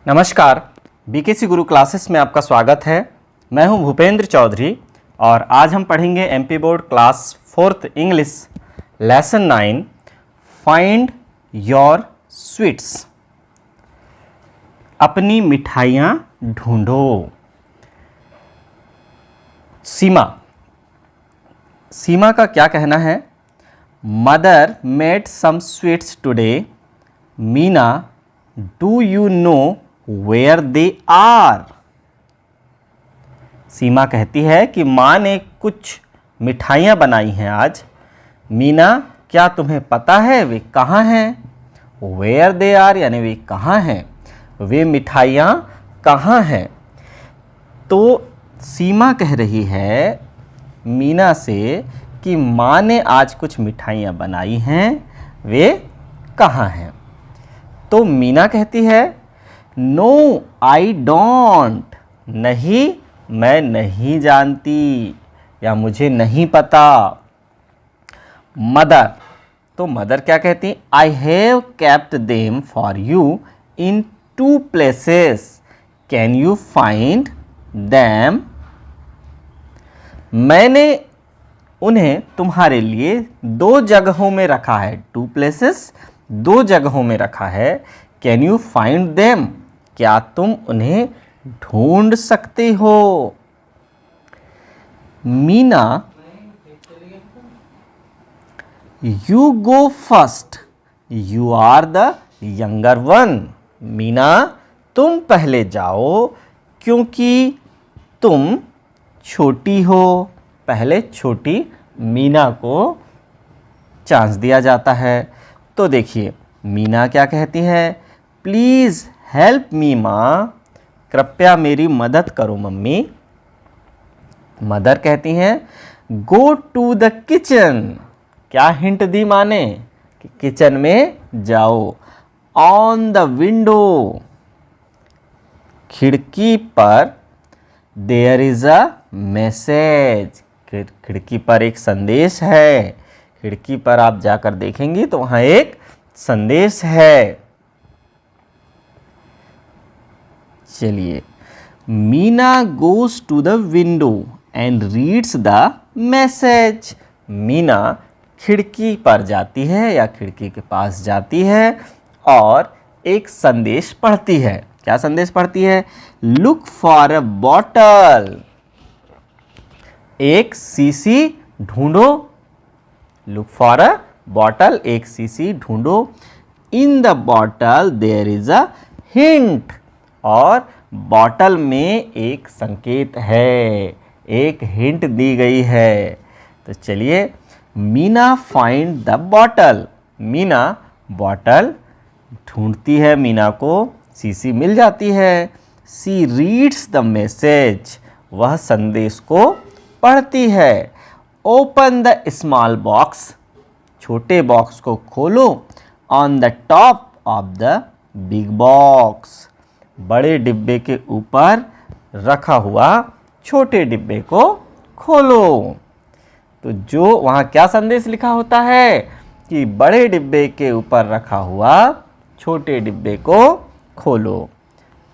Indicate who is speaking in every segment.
Speaker 1: नमस्कार, बीकेसी गुरु क्लासेस में आपका स्वागत है। मैं हूं भूपेंद्र चौधरी और आज हम पढ़ेंगे MP board class 4th English lesson 9 find your sweets. अपनी मिठाइयाँ ढूंढो। सीमा का क्या कहना है? Mother made some sweets today. Meena, do you know where they are? Seema कहती है कि माँ ने कुछ मिठाइयाँ बनाई हैं आज। मीना, क्या तुम्हें पता है वे कहाँ हैं? वेयर दे आर यानी वे कहाँ हैं, वे मिठाइयाँ कहाँ हैं। तो सीमा कह रही है मीना से कि माँ ने आज कुछ मिठाइयाँ बनाई हैं, वे कहाँ हैं। तो मीना कहती है नो आई डोंट, नहीं मैं नहीं जानती या मुझे नहीं पता। मदर, तो मदर क्या कहती? I have kept them for you in 2 places, can you find them? मैंने उन्हें तुम्हारे लिए 2 जगहों में रखा है। 2 places, 2 जगहों में रखा है। कैन यू फाइंड देम, क्या तुम उन्हें ढूंढ सकते हो? Meena, you go first, you are the younger one. Meena, तुम पहले जाओ क्योंकि तुम छोटी हो। पहले छोटी मीना को चांस दिया जाता है। तो देखिए मीना क्या कहती है? प्लीज़ हेल्प मी माँ, कृपया मेरी मदद करो मम्मी। मदर कहती हैं गो टू द किचन। क्या हिंट दी माँ ने कि किचन में जाओ। ऑन द विंडो, खिड़की पर देयर इज अ मैसेज, खिड़की पर एक संदेश है। खिड़की पर आप जाकर देखेंगी तो वहाँ एक संदेश है। चलिए, Meena goes to the window and reads the message. Meena खिड़की पर जाती है या खिड़की के पास जाती है और एक संदेश पढ़ती है। क्या संदेश पढ़ती है? लुक फॉर अ बॉटल, एक सीसी ढूंढो। लुक फॉर अ बॉटल, एक सीसी ढूंढो। In the bottle there is a hint, और बॉटल में एक संकेत है, एक हिंट दी गई है। तो चलिए, Meena find the bottle. Meena bottle ढूंढती है, मीना को सीसी मिल जाती है। सी रीड्स द मैसेज, वह संदेश को पढ़ती है। ओपन द स्मॉल बॉक्स, छोटे बॉक्स को खोलो। On the top of the big box, बड़े डिब्बे के ऊपर रखा हुआ छोटे डिब्बे को खोलो। तो जो वहाँ क्या संदेश लिखा होता है कि बड़े डिब्बे के ऊपर रखा हुआ छोटे डिब्बे को खोलो।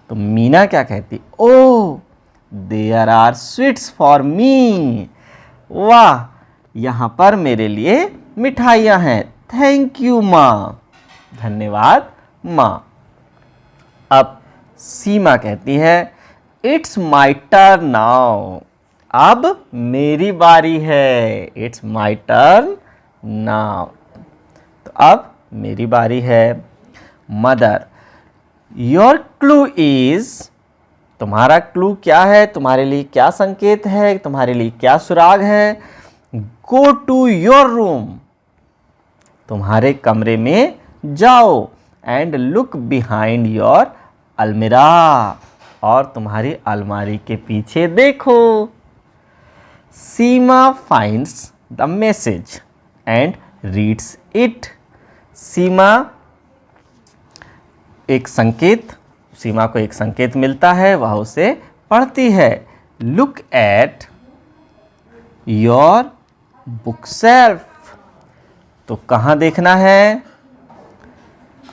Speaker 1: तो मीना क्या कहती? Oh there are sweets for me, वाह यहाँ पर मेरे लिए मिठाइयाँ हैं। थैंक यू माँ, धन्यवाद माँ। अब सीमा कहती है इट्स माई टर्न नाउ, अब मेरी बारी है। इट्स माई टर्न नाउ, तो अब मेरी बारी है। मदर, योर क्लू इज, तुम्हारा क्लू क्या है? तुम्हारे लिए क्या संकेत है? तुम्हारे लिए क्या सुराग है? गो टू योर रूम, तुम्हारे कमरे में जाओ। एंड लुक बिहाइंड योर अलमीरा, और तुम्हारी अलमारी के पीछे देखो। Seema finds the message and reads it. Seema को एक संकेत मिलता है, वह उसे पढ़ती है। Look at your book shelf, तो कहाँ देखना है?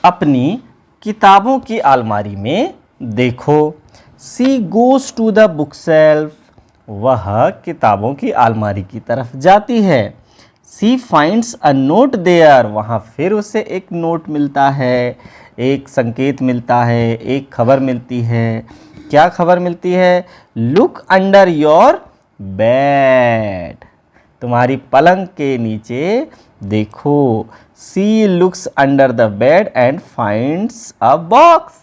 Speaker 1: अपनी किताबों की अलमारी में देखो। She goes to the book shelf, वह किताबों की अलमारी की तरफ जाती है। She finds a note there, वहाँ फिर उसे एक नोट मिलता है, एक संकेत मिलता है, एक खबर मिलती है। क्या खबर मिलती है? लुक अंडर योर बेड, तुम्हारी पलंग के नीचे देखो। She looks under the bed and finds a box,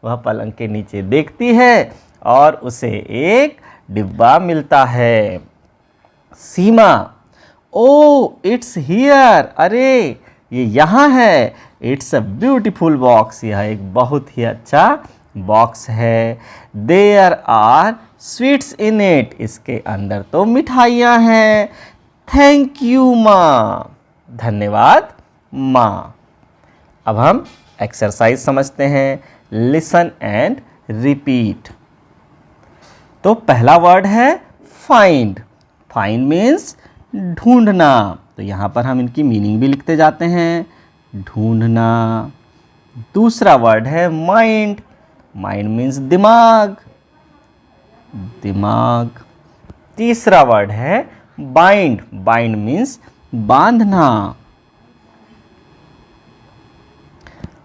Speaker 1: वह पलंग के नीचे देखती है और उसे एक डिब्बा मिलता है। सीमा, ओ इट्स हियर, अरे ये यहाँ है। इट्स अ ब्यूटीफुल बॉक्स, यह एक बहुत ही अच्छा बॉक्स है। There are sweets in it, इसके अंदर तो मिठाइयाँ हैं। थैंक यू माँ, धन्यवाद माँ। अब हम एक्सरसाइज समझते हैं। Listen and repeat. तो पहला वर्ड है फाइंड। फाइंड मीन्स ढूंढना, तो यहाँ पर हम इनकी मीनिंग भी लिखते जाते हैं। ढूंढना। दूसरा वर्ड है माइंड। माइंड मीन्स दिमाग, दिमाग। तीसरा वर्ड है बाइंड। बाइंड मीन्स बांधना।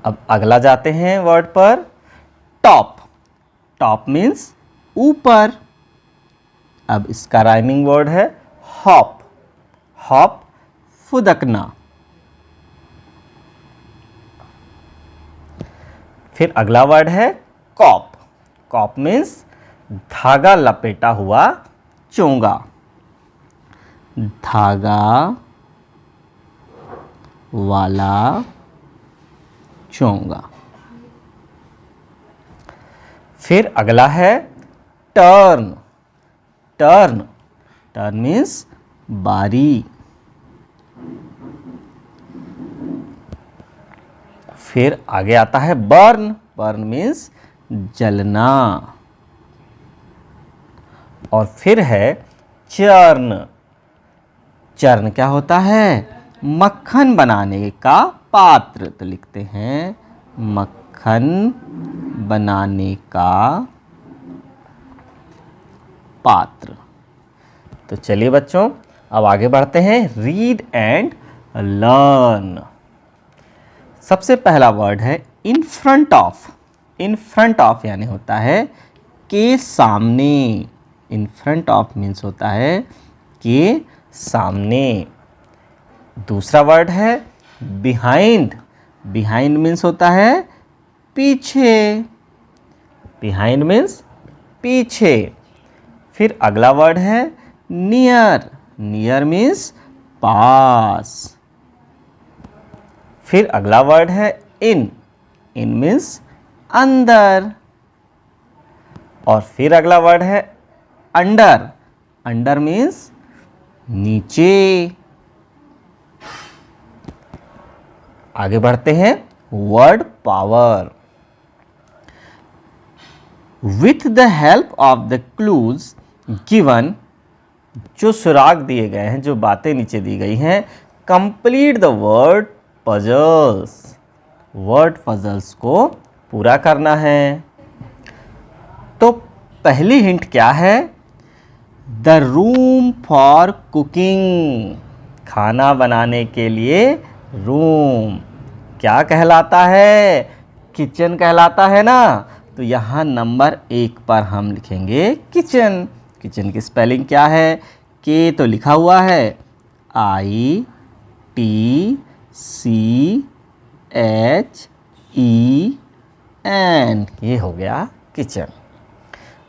Speaker 1: अब अगला जाते हैं वर्ड पर, टॉप। टॉप मीन्स ऊपर। अब इसका राइमिंग वर्ड है हॉप। हॉप फुदकना। फिर अगला वर्ड है कॉप। कॉप मीन्स धागा लपेटा हुआ चोंगा, धागा वाला चोंगा। फिर अगला है टर्न। टर्न, टर्न मीन्स बारी। फिर आगे आता है बर्न। बर्न मीन्स जलना। और फिर है चर्न। चर्न क्या होता है? मक्खन बनाने का पात्र, तो लिखते हैं मक्खन बनाने का पात्र। तो चलिए बच्चों, अब आगे बढ़ते हैं। Read and learn. सबसे पहला वर्ड है in front of. In front of यानी होता है के सामने। इन फ्रंट ऑफ मीन्स होता है के सामने। दूसरा वर्ड है बिहाइंड। बिहाइंड मीन्स होता है पीछे। बिहाइंड मीन्स पीछे। फिर अगला वर्ड है नियर। नियर मीन्स पास। फिर अगला वर्ड है इन। इन मीन्स अंदर। और फिर अगला वर्ड है अंडर। अंडर मीन्स नीचे। आगे बढ़ते हैं, word power. With the help of the clues given, जो सुराग दिए गए हैं, जो बातें नीचे दी गई हैं, complete the word puzzles. Word puzzles को पूरा करना है। तो पहली हिंट क्या है? द रूम फॉर कुकिंग, खाना बनाने के लिए रूम क्या कहलाता है? किचन कहलाता है ना। तो यहाँ नंबर 1 पर हम लिखेंगे किचन। किचन की स्पेलिंग क्या है? के तो लिखा हुआ है, ITCHEN, ये हो गया किचन।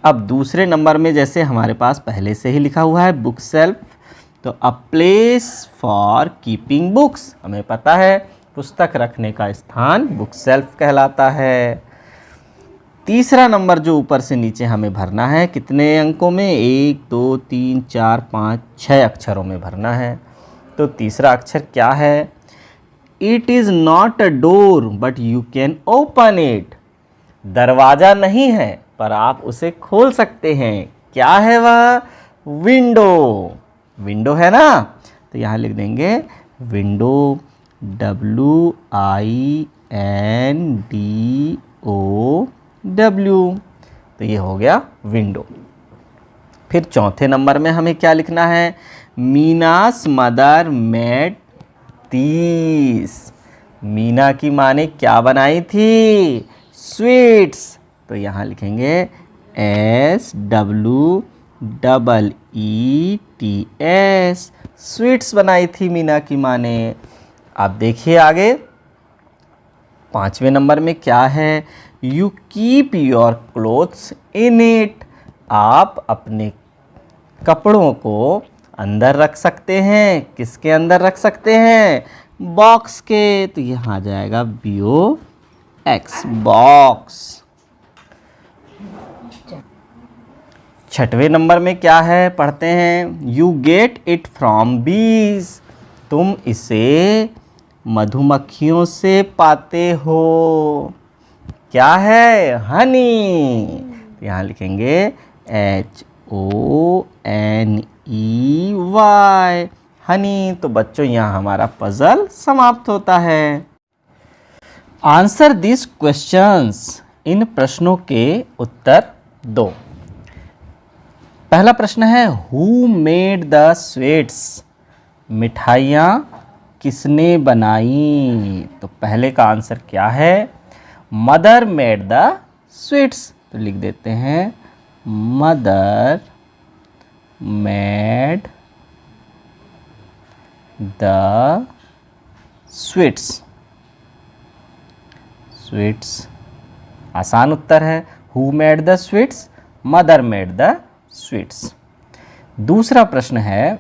Speaker 1: अब दूसरे नंबर में जैसे हमारे पास पहले से ही लिखा हुआ है बुक सेल्फ, तो a place for keeping books, हमें पता है पुस्तक रखने का स्थान बुक सेल्फ कहलाता है। तीसरा नंबर जो ऊपर से नीचे हमें भरना है, कितने अंकों में? 1 2 3 4 5 6 अक्षरों में भरना है। तो तीसरा अक्षर क्या है? It is not a door but you can open it, दरवाज़ा नहीं है पर आप उसे खोल सकते हैं। क्या है वह? विंडो। विंडो है ना, तो यहाँ लिख देंगे विंडो, WINDO, W। तो ये हो गया विंडो। फिर चौथे नंबर में हमें क्या लिखना है? मीनास मदर मेड 30। मीना की माँ ने क्या बनाई थी? स्वीट्स। तो यहाँ लिखेंगे SWEETS, स्वीट्स बनाई थी मीना की माँ ने। अब देखिए आगे पांचवें नंबर में क्या है? You keep your clothes in it. आप अपने कपड़ों को अंदर रख सकते हैं। किसके अंदर रख सकते हैं? बॉक्स के। तो यहाँ आ जाएगा BOX, बॉक्स। छठवें नंबर में क्या है पढ़ते हैं? यू गेट इट फ्रॉम बीज। तुम इसे मधुमक्खियों से पाते हो। क्या है? हनी। तो यहाँ लिखेंगे HONEY, हनी। तो बच्चों यहाँ हमारा पजल समाप्त होता है। Answer this questions. इन प्रश्नों के उत्तर दो। पहला प्रश्न है हु मेड द स्वीट्स। मिठाइयाँ किसने बनाई? तो पहले का आंसर क्या है? Mother made the sweets. तो लिख देते हैं mother made the sweets. Sweets आसान उत्तर है। Who made the sweets? Mother made the sweets. दूसरा प्रश्न है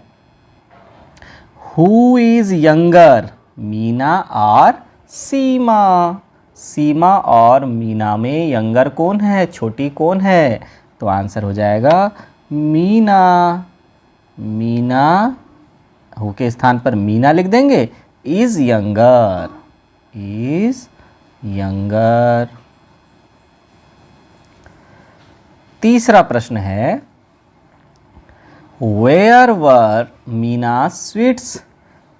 Speaker 1: हु इज यंगर, मीना और सीमा। सीमा और मीना में यंगर कौन है? छोटी कौन है? तो आंसर हो जाएगा मीना। मीना, हु के स्थान पर मीना लिख देंगे। Is younger, is younger. तीसरा प्रश्न है where were Meena sweets.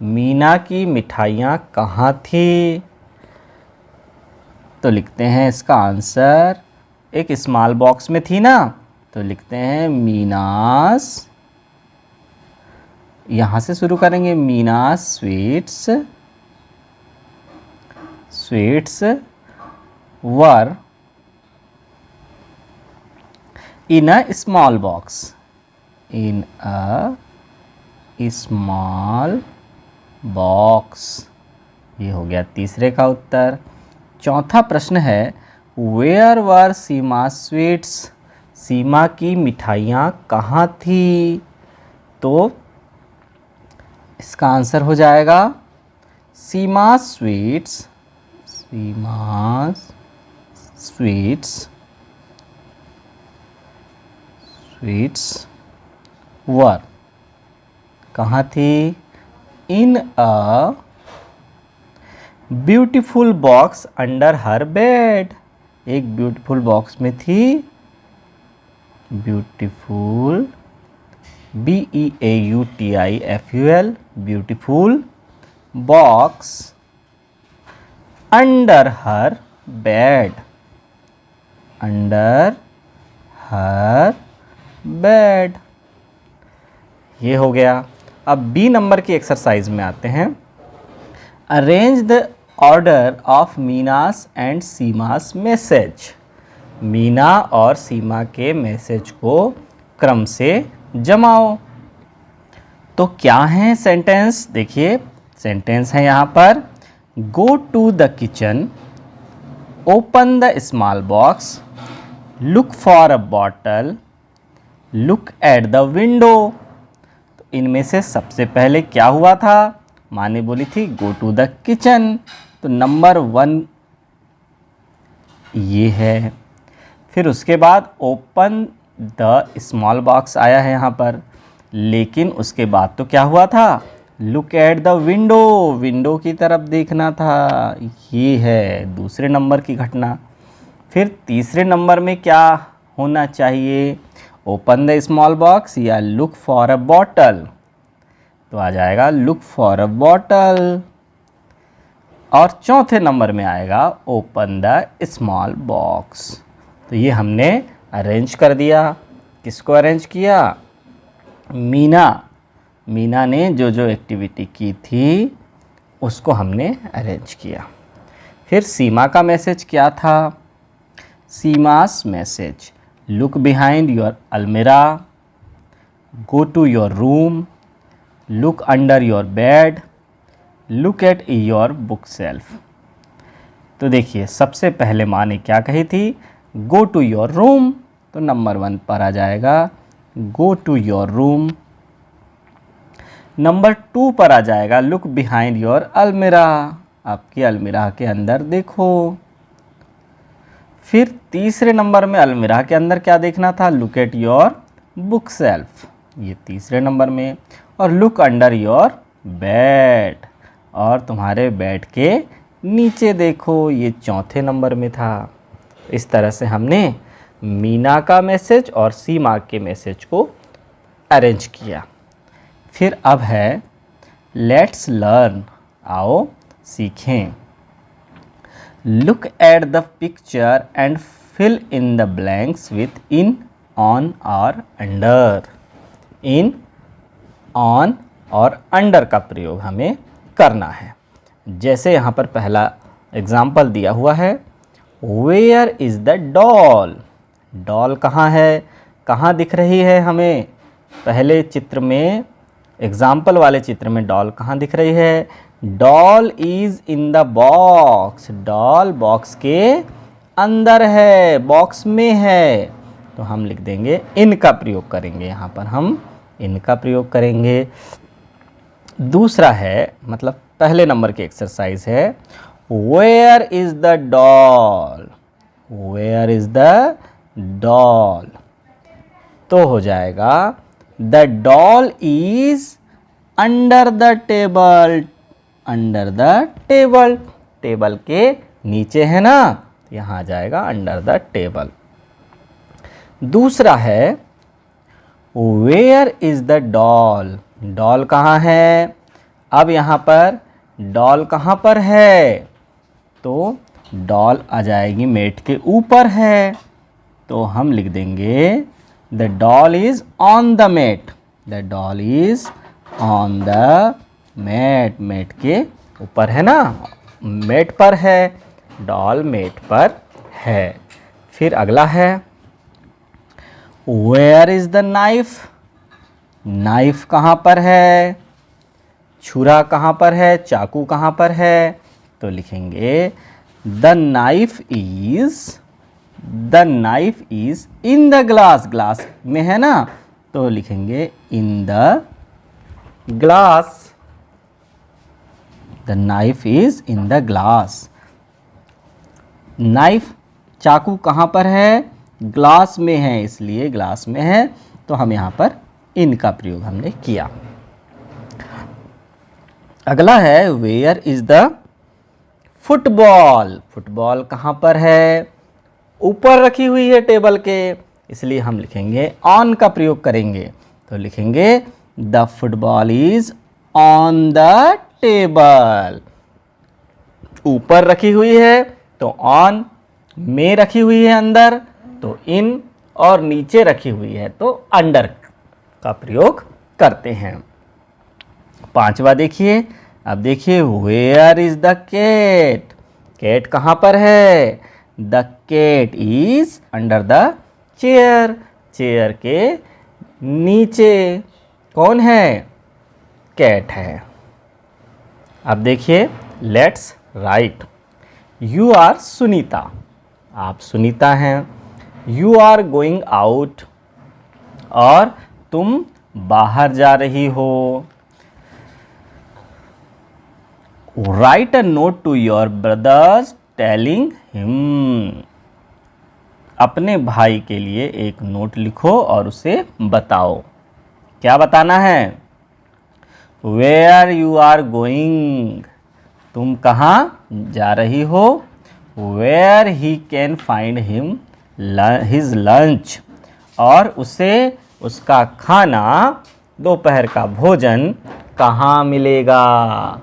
Speaker 1: Meena की मिठाइयाँ कहाँ थी? तो लिखते हैं इसका आंसर एक स्मॉल बॉक्स में थी ना। तो लिखते हैं मीनास, यहाँ से शुरू करेंगे Meena's sweets, sweets were in a small box, in a small box। ये हो गया तीसरे का उत्तर। चौथा प्रश्न है where were Seema sweets. Seema की मिठाइयाँ कहाँ थी? तो इसका आंसर हो जाएगा Seema sweets, Seema sweets, sweets were कहाँ थी? In a beautiful box under her bed. एक ब्यूटीफुल बॉक्स में थी। Beautiful, BEAUTIFUL, beautiful box under her bed, under her bed. ये हो गया। अब बी नंबर की एक्सरसाइज में आते हैं। Arrange the order of Meena's and Seema's message. Meena और सीमा के मैसेज को क्रम से जमाओ। तो क्या है सेंटेंस? देखिए सेंटेंस है यहाँ पर go to the kitchen, open the small box, look for a bottle, look at the window. तो इनमें से सबसे पहले क्या हुआ था? माँ ने बोली थी गो टू द किचन। तो नंबर 1 ये है। फिर उसके बाद ओपन द स्मॉल बॉक्स आया है यहाँ पर, लेकिन उसके बाद तो क्या हुआ था? Look at the window, window की तरफ देखना था। ये है दूसरे नंबर की घटना। फिर तीसरे नंबर में क्या होना चाहिए? ओपन द स्मॉल बॉक्स या लुक फॉर अ बॉटल। तो आ जाएगा लुक फॉर अ बॉटल। और चौथे नंबर में आएगा ओपन द स्मॉल बॉक्स। तो ये हमने अरेंज कर दिया। किसको अरेंज किया? मीना ने जो जो एक्टिविटी की थी उसको हमने अरेंज किया। फिर सीमा का मैसेज क्या था? Seema's message, look behind your almirah, go to your room, look under your bed, look at your book shelf. तो देखिए सबसे पहले माँ ने क्या कही थी? गो टू योर रूम, तो नंबर 1 पर आ जाएगा go to your room. Number 2 पर आ जाएगा लुक बिहाइंड योर अलमीरा, आपकी अलमीरा के अंदर देखो। फिर तीसरे नंबर में अलमीरा के अंदर क्या देखना था? Look at your book self, ये तीसरे नंबर में। और लुक अंडर योर बेड, और तुम्हारे बेड के नीचे देखो, ये चौथे नंबर में था। इस तरह से हमने मीना का मैसेज और सीमा के मैसेज को अरेंज किया। फिर अब है लेट्स लर्न, आओ सीखें। Look at the picture and fill in the blanks with in, on और अंडर। इन, ऑन और अंडर का प्रयोग हमें करना है। जैसे यहाँ पर पहला एग्जाम्पल दिया हुआ है, where is the doll. Doll कहाँ है? कहाँ दिख रही है हमें? पहले चित्र में, एग्जाम्पल वाले चित्र में डॉल कहाँ दिख रही है? Doll is in the box, doll box के अंदर है, बॉक्स में है। तो हम लिख देंगे, इन का प्रयोग करेंगे, यहाँ पर हम इन का प्रयोग करेंगे। दूसरा है, मतलब पहले नंबर की एक्सरसाइज है, where is the doll, where is the doll. तो हो जाएगा the doll is under the table, under the table, table के नीचे है ना, यहाँ आ जाएगा अंडर द टेबल। दूसरा है where is the doll, doll कहाँ है? अब यहाँ पर डॉल कहाँ पर है? तो डॉल आ जाएगी मेट के ऊपर है, तो हम लिख देंगे the doll is on the mat, the doll is on the mat, mat के ऊपर है ना, मेट पर है, डॉल मेट पर है। फिर अगला है where is the knife, knife कहाँ पर है? छुरा कहाँ पर है? चाकू कहाँ पर है? तो लिखेंगे the knife is in the glass, glass में है ना, तो लिखेंगे in the glass, the knife is in the glass. Knife, चाकू कहाँ पर है? ग्लास में है, इसलिए ग्लास में है, तो हम यहाँ पर इन का प्रयोग हमने किया। अगला है where is the football, football कहाँ पर है? ऊपर रखी हुई है टेबल के, इसलिए हम लिखेंगे ऑन का प्रयोग करेंगे, तो लिखेंगे the football is on the table. ऊपर रखी हुई है तो ऑन, में रखी हुई है अंदर तो इन, और नीचे रखी हुई है तो अंडर का प्रयोग करते हैं। पांचवा देखिए, अब देखिए where is the cat, cat कहाँ पर है? The cat is under the chair, chair के नीचे कौन है? कैट है। अब देखिए let's write, you are Sunita, आप सुनीता हैं। यू आर गोइंग आउट, और तुम बाहर जा रही हो। Write a note to your brothers telling him, अपने भाई के लिए एक नोट लिखो और उसे बताओ। क्या बताना है? वेयर यू आर गोइंग, तुम कहाँ जा रही हो। Where he can find him his lunch, और उसे उसका खाना, दोपहर का भोजन कहाँ मिलेगा।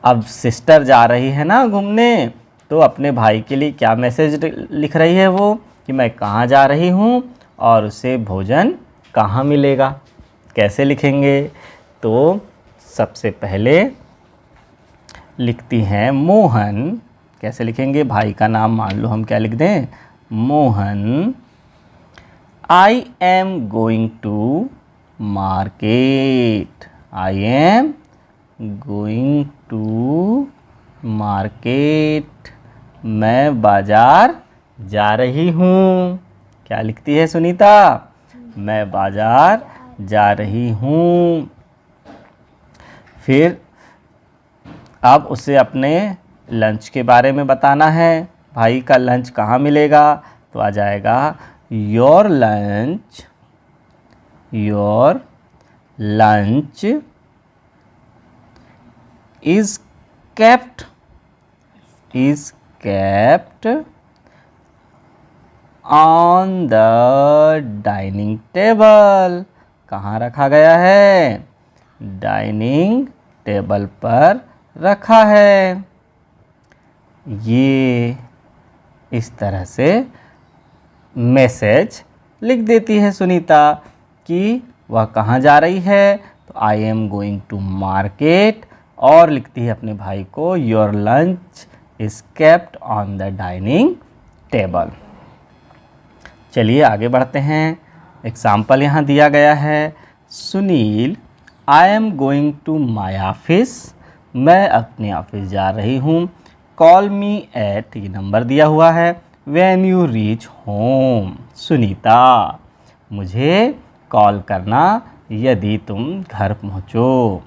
Speaker 1: अब सिस्टर जा रही है ना घूमने, तो अपने भाई के लिए क्या मैसेज लिख रही है वो, कि मैं कहाँ जा रही हूँ और उसे भोजन कहाँ मिलेगा। कैसे लिखेंगे? तो सबसे पहले लिखती हैं मोहन। कैसे लिखेंगे? भाई का नाम मान लो हम क्या लिख दें, Mohan. I am going to market. I am going to market. मैं बाजार जा रही हूँ। क्या लिखती है सुनीता? मैं बाजार जा रही हूँ। फिर अब उसे अपने लंच के बारे में बताना है। भाई का लंच कहाँ मिलेगा? तो आ जाएगा your lunch is kept on the dining table। कहाँ रखा गया है? डाइनिंग टेबल पर रखा है। ये इस तरह से मैसेज लिख देती है सुनीता कि वह कहाँ जा रही है। तो I am going to market, और लिखती है अपने भाई को your lunch is kept on the dining table. चलिए आगे बढ़ते हैं। एग्जाम्पल यहाँ दिया गया है। Sunil, I am going to my office. मैं अपने ऑफिस जा रही हूँ। कॉल मी एट, ये नंबर दिया हुआ है, when you reach home. Sunita, मुझे कॉल करना यदि तुम घर पहुँचो।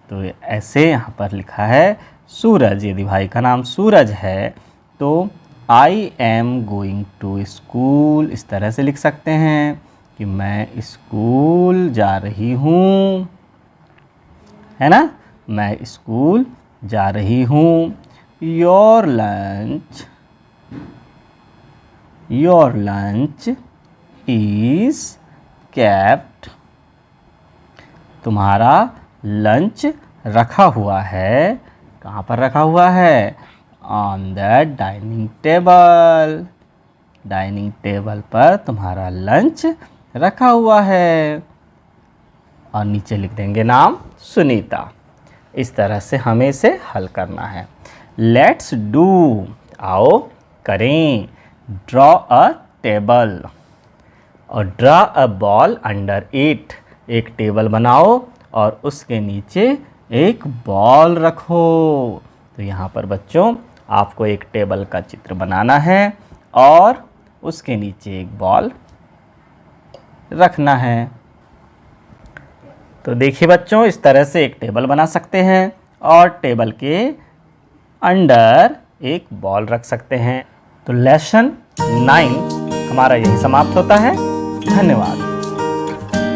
Speaker 1: तो ऐसे यहाँ पर लिखा है सूरज। यदि भाई का नाम सूरज है तो I am going to school, इस तरह से लिख सकते हैं कि मैं स्कूल जा रही हूँ, है ना, मैं स्कूल जा रही हूँ। योर लंच इज़ केप्ट, तुम्हारा लंच रखा हुआ है। कहाँ पर रखा हुआ है? On the dining table. Dining table पर तुम्हारा लंच रखा हुआ है। और नीचे लिख देंगे नाम सुनीता। इस तरह से हमें इसे हल करना है। लेट्स डू, आओ करें। ड्रॉ अ टेबल और draw a ball under it, एक टेबल बनाओ और उसके नीचे एक बॉल रखो। तो यहाँ पर बच्चों आपको एक टेबल का चित्र बनाना है और उसके नीचे एक बॉल रखना है। तो देखिए बच्चों, इस तरह से एक टेबल बना सकते हैं और टेबल के अंडर एक बॉल रख सकते हैं। तो लेसन 9 हमारा यही समाप्त होता है। धन्यवाद।